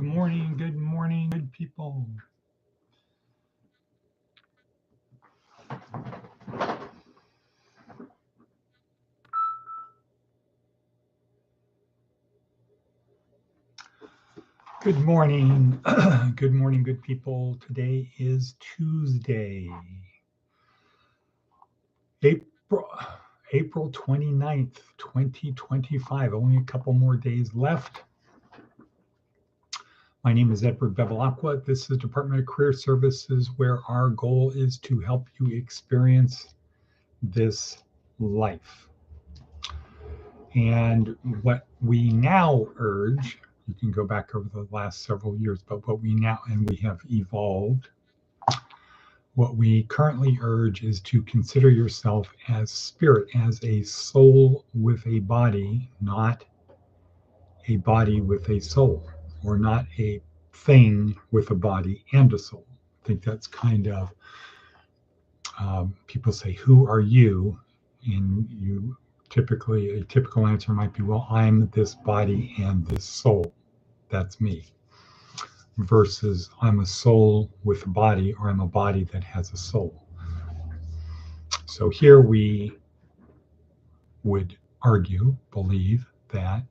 morning, good people. Good morning, good people. Today is Tuesday, April 29th, 2025. Only a couple more days left. My name is Edward Bevilacqua. This is Department of Career Services, where our goal is to help you experience this life. And what we now urge, you can go back over the last several years, but what we now, and we have evolved, what we currently urge is to consider yourself as spirit, as a soul with a body, not a body with a soul, or not a thing with a body and a soul. I think that's kind of, people say, who are you? And you typically, a typical answer might be, well, I'm this body and this soul. That's me. Versus I'm a soul with a body, or I'm a body that has a soul. So here we would argue, believe that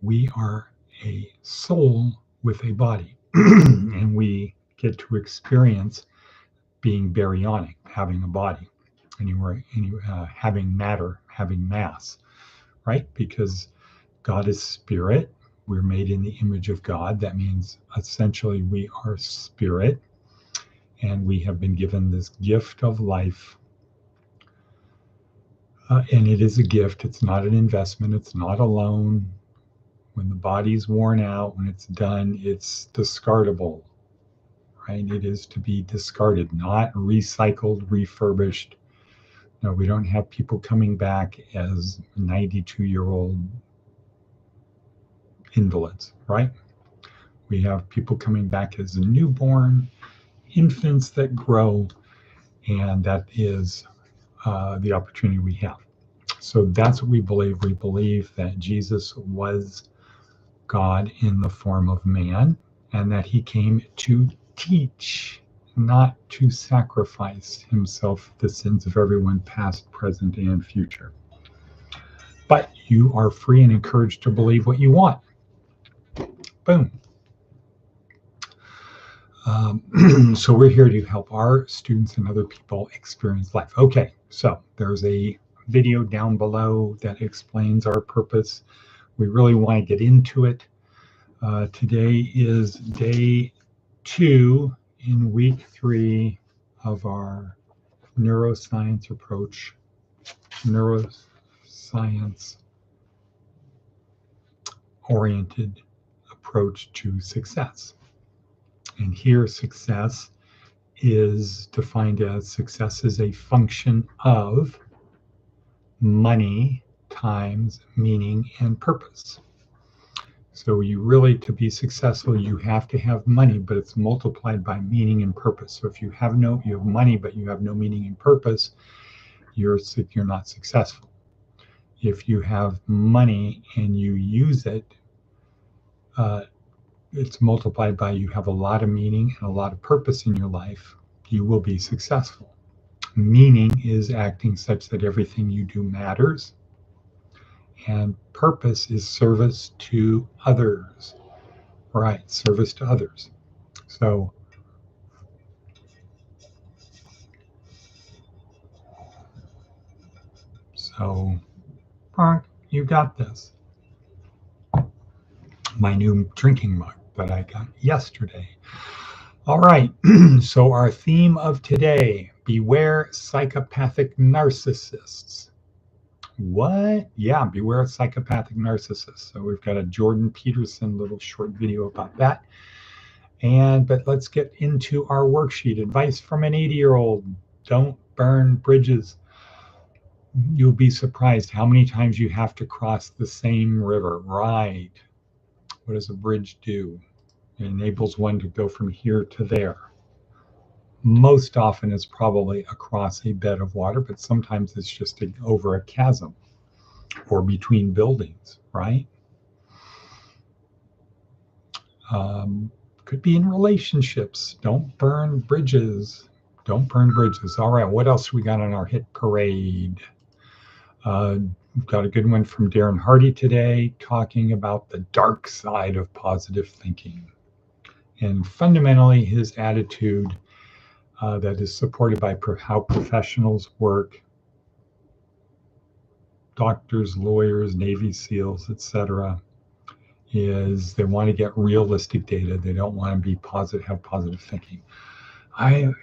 we are a soul with a body, and we get to experience being baryonic, having a body, having matter, having mass, right? Because God is spirit. We're made in the image of God. That means essentially we are spirit, and we have been given this gift of life. And it is a gift. It's not an investment. It's not a loan. When the body's worn out, when it's done, it's discardable, right? It is to be discarded, not recycled, refurbished. No, we don't have people coming back as 92-year-old invalids, right? We have people coming back as a newborn, infants that grow, and that is the opportunity we have. So that's what we believe. We believe that Jesus was God in the form of man, and that he came to teach, not to sacrifice himself the sins of everyone, past, present, and future. But you are free and encouraged to believe what you want. Boom. So we're here to help our students and other people experience life. Okay, so there's a video down below that explains our purpose. We really want to get into it. Today is day 2 in week 3 of our neuroscience approach, neuroscience-oriented approach to success. And here, success is defined as success is a function of money times meaning and purpose. So you really, to be successful, you have to have money, but it's multiplied by meaning and purpose. So if you have money, but you have no meaning and purpose, you're not successful. If you have money and you use it, it's multiplied by you have a lot of meaning and a lot of purpose in your life, you will be successful. Meaning is acting such that everything you do matters. And purpose is service to others. Right, service to others. So Mark, you got this. My new drinking mug that I got yesterday. All right, so our theme of today, beware psychopathic narcissists. What? Yeah, beware psychopathic narcissists. So we've got a Jordan Peterson little short video about that. But let's get into our worksheet. Advice from an 80-year-old. Don't burn bridges. You'll be surprised how many times you have to cross the same river. Right. What does a bridge do? It enables one to go from here to there. Most often it's probably across a bed of water, but sometimes it's just over a chasm or between buildings, right? Could be in relationships. Don't burn bridges. Don't burn bridges. All right, what else we got on our hit parade? We've got a good one from Darren Hardy today, talking about the dark side of positive thinking. And fundamentally, his attitude that is supported by how professionals work, doctors, lawyers, Navy SEALs, etc., is they want to get realistic data. They don't want to be positive, have positive thinking.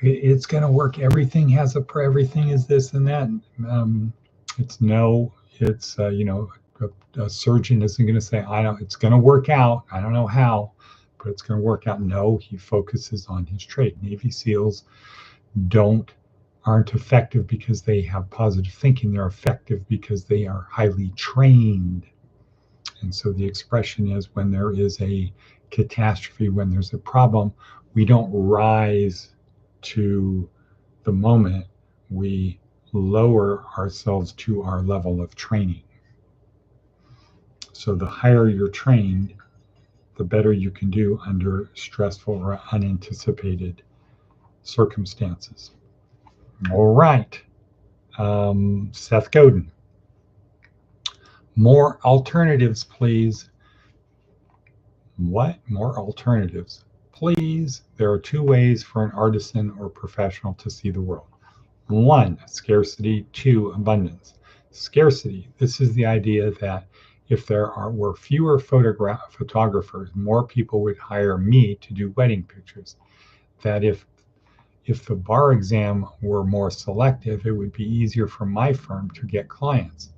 It's going to work. Everything has everything is this and that. It's no. It's a surgeon isn't going to say it's going to work out. I don't know how, but it's going to work out. No, he focuses on his trade. Navy SEALs aren't effective because they have positive thinking. They're effective because they are highly trained. And so the expression is, when there is a catastrophe, when there's a problem, we don't rise to the moment. We lower ourselves to our level of training. So the higher you're trained, the better you can do under stressful or unanticipated circumstances. All right. Seth Godin. More alternatives, please. What? More alternatives? Please. There are two ways for an artisan or professional to see the world. 1, scarcity. 2, abundance. Scarcity. This is the idea that if there were fewer photographers, more people would hire me to do wedding pictures. That if the bar exam were more selective, it would be easier for my firm to get clients.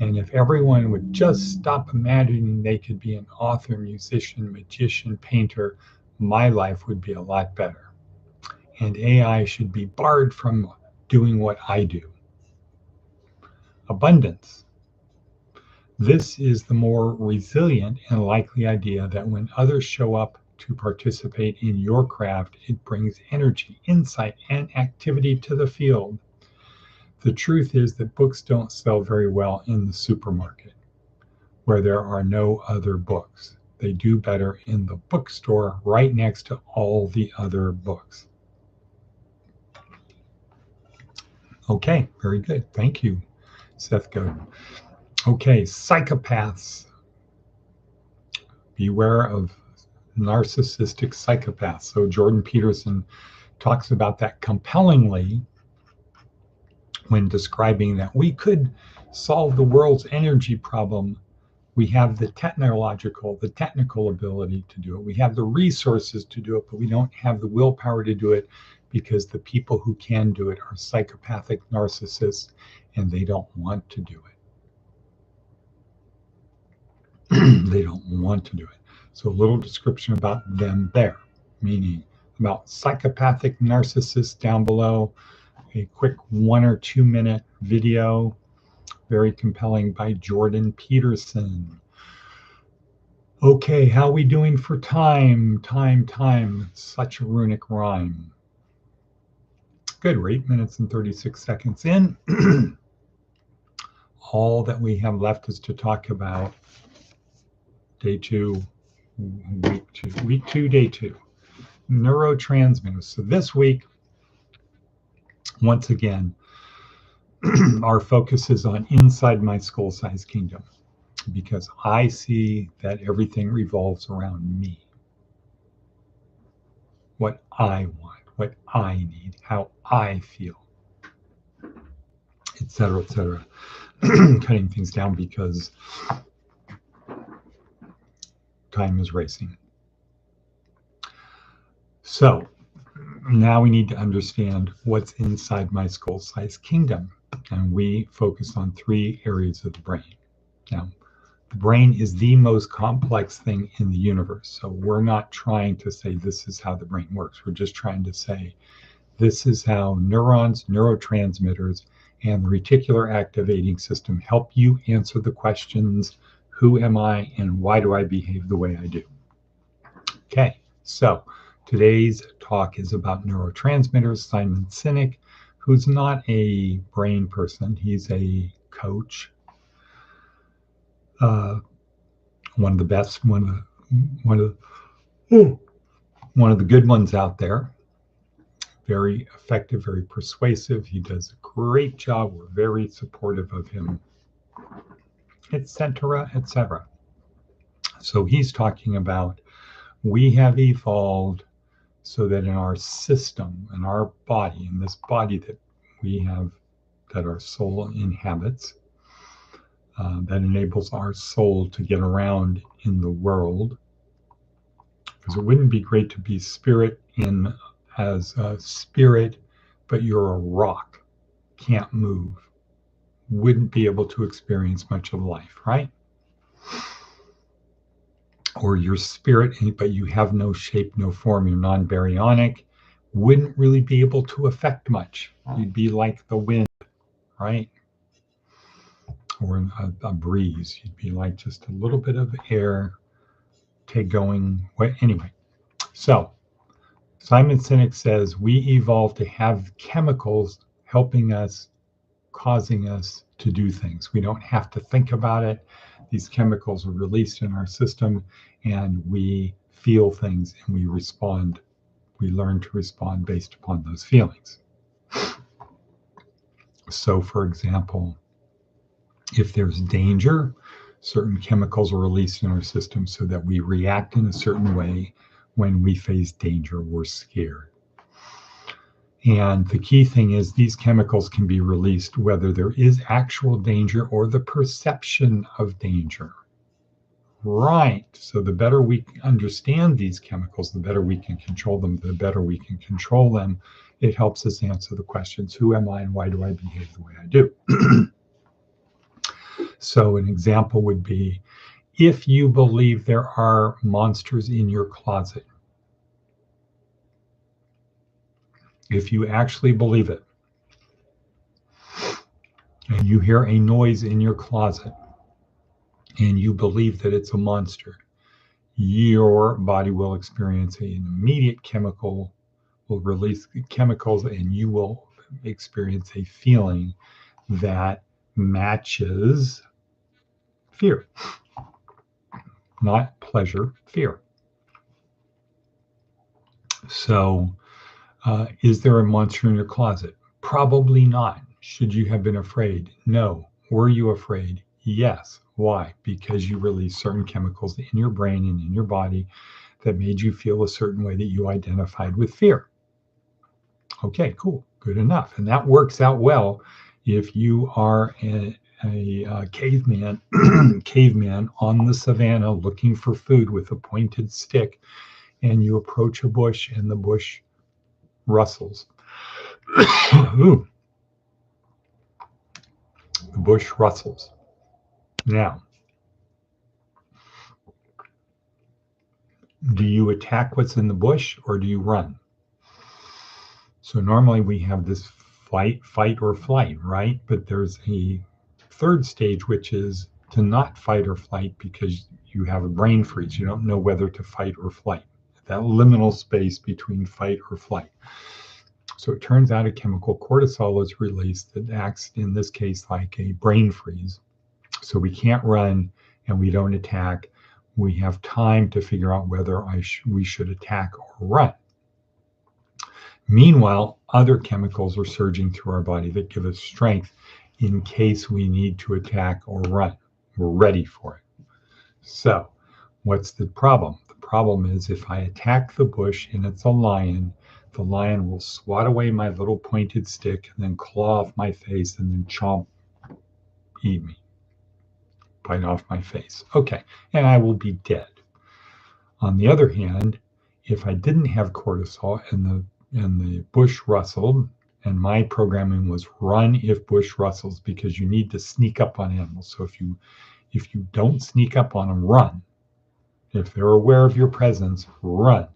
And if everyone would just stop imagining they could be an author, musician, magician, painter, my life would be a lot better. And AI should be barred from doing what I do. Abundance. This is the more resilient and likely idea that when others show up to participate in your craft, it brings energy, insight, and activity to the field. The truth is that books don't sell very well in the supermarket, where there are no other books. They do better in the bookstore right next to all the other books. Okay, very good. Thank you, Seth Godin. Okay, psychopaths. Beware of narcissistic psychopaths. So Jordan Peterson talks about that compellingly when describing that we could solve the world's energy problem. We have the technical ability to do it. We have the resources to do it, but we don't have the willpower to do it because the people who can do it are psychopathic narcissists and they don't want to do it. They don't want to do it. So a little description about them there, meaning about psychopathic narcissists down below. A quick 1 or 2 minute video, very compelling, by Jordan Peterson. Okay, how are we doing for time? Such a runic rhyme. Good, we're 8 minutes and 36 seconds in. All that we have left is to talk about day 2, week 2, day 2. Neurotransmitters. So this week, once again, our focus is on inside my skull-sized kingdom, because I see that everything revolves around me. What I want, what I need, how I feel, etc., etc. Cutting things down because time is racing. So now we need to understand what's inside my skull-sized kingdom. And we focus on 3 areas of the brain. Now, the brain is the most complex thing in the universe. So we're not trying to say this is how the brain works. We're just trying to say this is how neurons, neurotransmitters, and the reticular activating system help you answer the questions, who am I and why do I behave the way I do? Okay, so today's talk is about neurotransmitters. Simon Sinek, who's not a brain person, he's a coach. One of the best, one of the One of the good ones out there, very effective, very persuasive. He does a great job. We're very supportive of him, etc., etc. So he's talking about we have evolved so that in our system, in our body, in this body that we have, that our soul inhabits, that enables our soul to get around in the world. Because it wouldn't be great to be spirit in as a spirit, but you're a rock, can't move, wouldn't be able to experience much of life, right? Or your spirit, but you have no shape, no form, you're non-baryonic, wouldn't really be able to affect much. You'd be like the wind, right? Or a breeze. You'd be like just a little bit of air going. Anyway, so Simon Sinek says we evolved to have chemicals helping us, causing us to do things. We don't have to think about it. These chemicals are released in our system and we feel things and we respond. We learn to respond based upon those feelings. So, for example, if there's danger, certain chemicals are released in our system so that we react in a certain way when we face danger, we're scared. And the key thing is these chemicals can be released whether there is actual danger or the perception of danger. Right. So the better we understand these chemicals, the better we can control them, the better we can control them. It helps us answer the questions, who am I and why do I behave the way I do? So an example would be, if you believe there are monsters in your closet, if you actually believe it, and you hear a noise in your closet, and you believe that it's a monster, your body will experience an immediate chemical, will release chemicals, and you will experience a feeling that matches fear. Not pleasure, fear. So, is there a monster in your closet? Probably not. Should you have been afraid? No. Were you afraid? Yes. Why? Because you released certain chemicals in your brain and in your body that made you feel a certain way that you identified with fear. Okay, cool. Good enough. And that works out well if you are a caveman, caveman on the savannah looking for food with a pointed stick, and you approach a bush and the bush rustles. Ooh. The bush rustles. Now, do you attack what's in the bush or do you run? So normally we have this fight or flight, right? But there's a third stage, which is to not fight or flight because you have a brain freeze. You don't know whether to fight or flight. That liminal space between fight or flight. So it turns out a chemical, cortisol, is released that acts in this case like a brain freeze. So we can't run and we don't attack. We have time to figure out whether we should attack or run. Meanwhile, other chemicals are surging through our body that give us strength in case we need to attack or run. We're ready for it. So what's the problem? The problem is if I attack the bush and it's a lion, the lion will swat away my little pointed stick and then claw off my face and then chomp, eat me, bite off my face. Okay, and I will be dead. On the other hand, if I didn't have cortisol and the bush rustled, and my programming was run if bush rustles, because you need to sneak up on animals. So if you don't sneak up on them, run. If they're aware of your presence, run.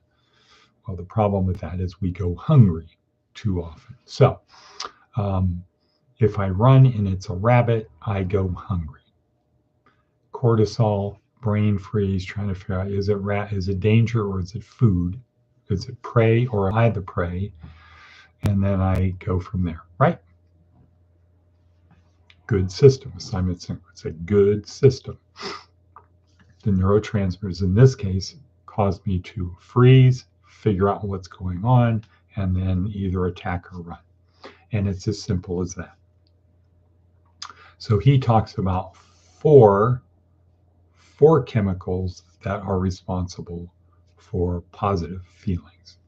Well, the problem with that is we go hungry too often. So if I run and it's a rabbit, I go hungry. Cortisol, brain freeze, trying to figure out, is it danger or is it food? Is it prey or am I the prey? And then I go from there, right? Good system. Simon Sinek would say good system. The neurotransmitters in this case caused me to freeze, figure out what's going on, and then either attack or run. And it's as simple as that. So he talks about four chemicals that are responsible for positive feelings.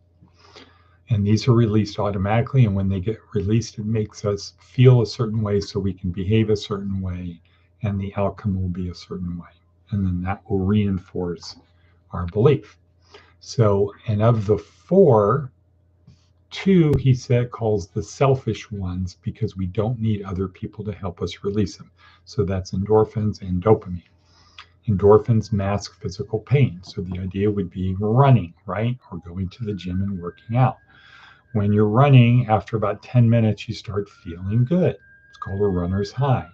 And these are released automatically. And when they get released, it makes us feel a certain way so we can behave a certain way. And the outcome will be a certain way. And then that will reinforce our belief. So, and of the four, two, he said, calls the selfish ones because we don't need other people to help us release them. So that's endorphins and dopamine. Endorphins mask physical pain. So the idea would be running, right? Or going to the gym and working out. When you're running, after about 10 minutes, you start feeling good. It's called a runner's high.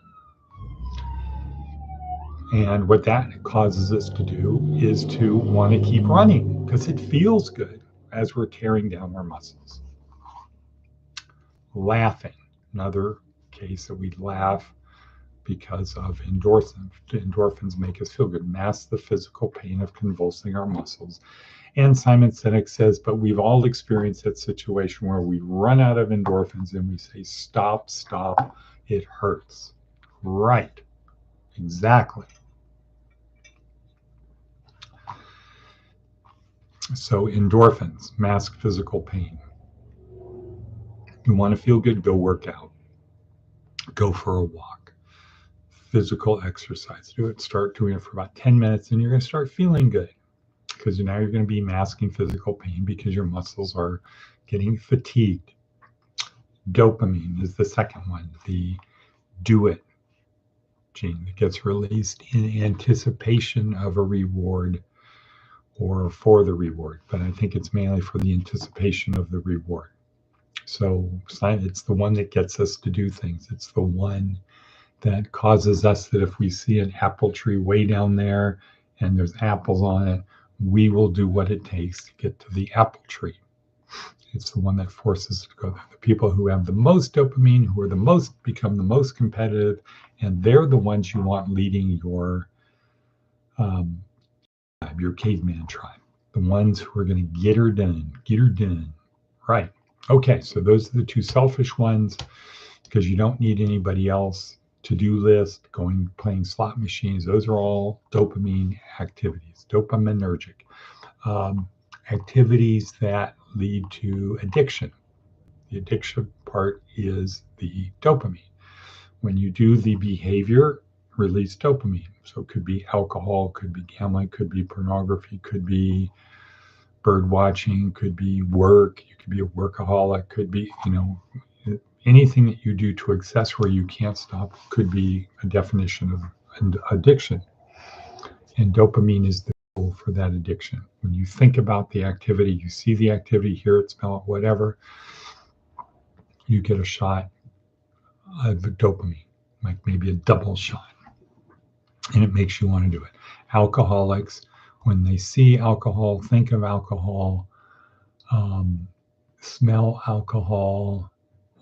And what that causes us to do is to want to keep running because it feels good as we're tearing down our muscles. Laughing, another case that we laugh because of endorphins. Endorphins make us feel good, mask the physical pain of convulsing our muscles. And Simon Sinek says, but we've all experienced that situation where we run out of endorphins and we say, stop, stop, it hurts. Right, exactly. So endorphins mask physical pain. You want to feel good, go work out. Go for a walk. Physical exercise. Do it. Start doing it for about 10 minutes and you're going to start feeling good because now you're going to be masking physical pain because your muscles are getting fatigued. Dopamine is the second one, the do it gene that gets released in anticipation of a reward or for the reward. But I think it's mainly for the anticipation of the reward. So it's the one that gets us to do things. It's the one that causes us that if we see an apple tree way down there and there's apples on it, we will do what it takes to get to the apple tree. It's the one that forces us to go there. The people who have the most dopamine, who are the most, become the most competitive, and they're the ones you want leading your caveman tribe. The ones who are going to get her done, Right. Okay, so those are the two selfish ones because you don't need anybody else. To-do list, playing slot machines, those are all dopamine activities, dopaminergic activities that lead to addiction. The addiction part is the dopamine. When you do the behavior, release dopamine. So it could be alcohol, could be gambling, could be pornography, could be bird watching, could be work. You could be a workaholic, could be, anything that you do to excess where you can't stop could be a definition of addiction. And dopamine is the tool for that addiction. When you think about the activity, you see the activity, hear it, smell it, whatever, you get a shot of dopamine, like maybe a double shot. And it makes you want to do it. Alcoholics, when they see alcohol, think of alcohol, smell alcohol,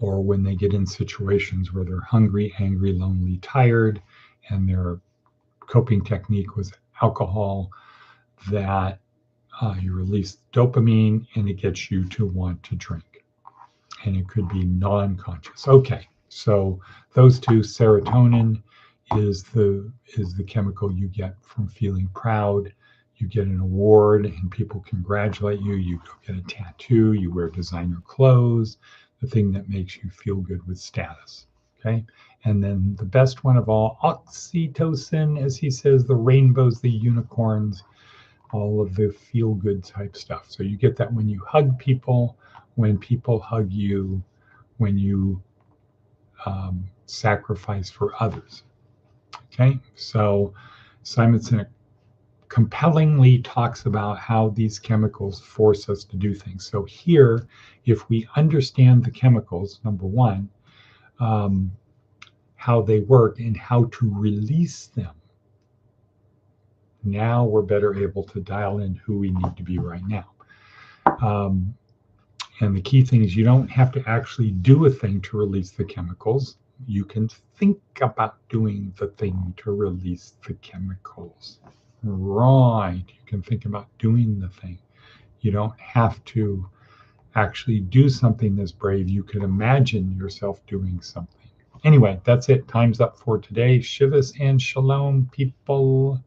or when they get in situations where they're hungry, angry, lonely, tired, and their coping technique was alcohol, that you release dopamine and it gets you to want to drink. And it could be non-conscious. Okay, so those two, serotonin is the chemical you get from feeling proud. You get an award and people congratulate you. You go get a tattoo. You wear designer clothes. The thing that makes you feel good with status. Okay, and then the best one of all, oxytocin, as he says, the rainbows, the unicorns, all of the feel-good type stuff. So you get that when you hug people, when people hug you, when you sacrifice for others. Okay, so Simon Sinek compellingly talks about how these chemicals force us to do things. So here, if we understand the chemicals, number one, how they work and how to release them, now we're better able to dial in who we need to be right now. And the key thing is you don't have to actually do a thing to release the chemicals. You can think about doing the thing to release the chemicals. Right. You can think about doing the thing. You don't have to actually do something this brave. You can imagine yourself doing something. Anyway, that's it. Time's up for today. Shivas and shalom, people.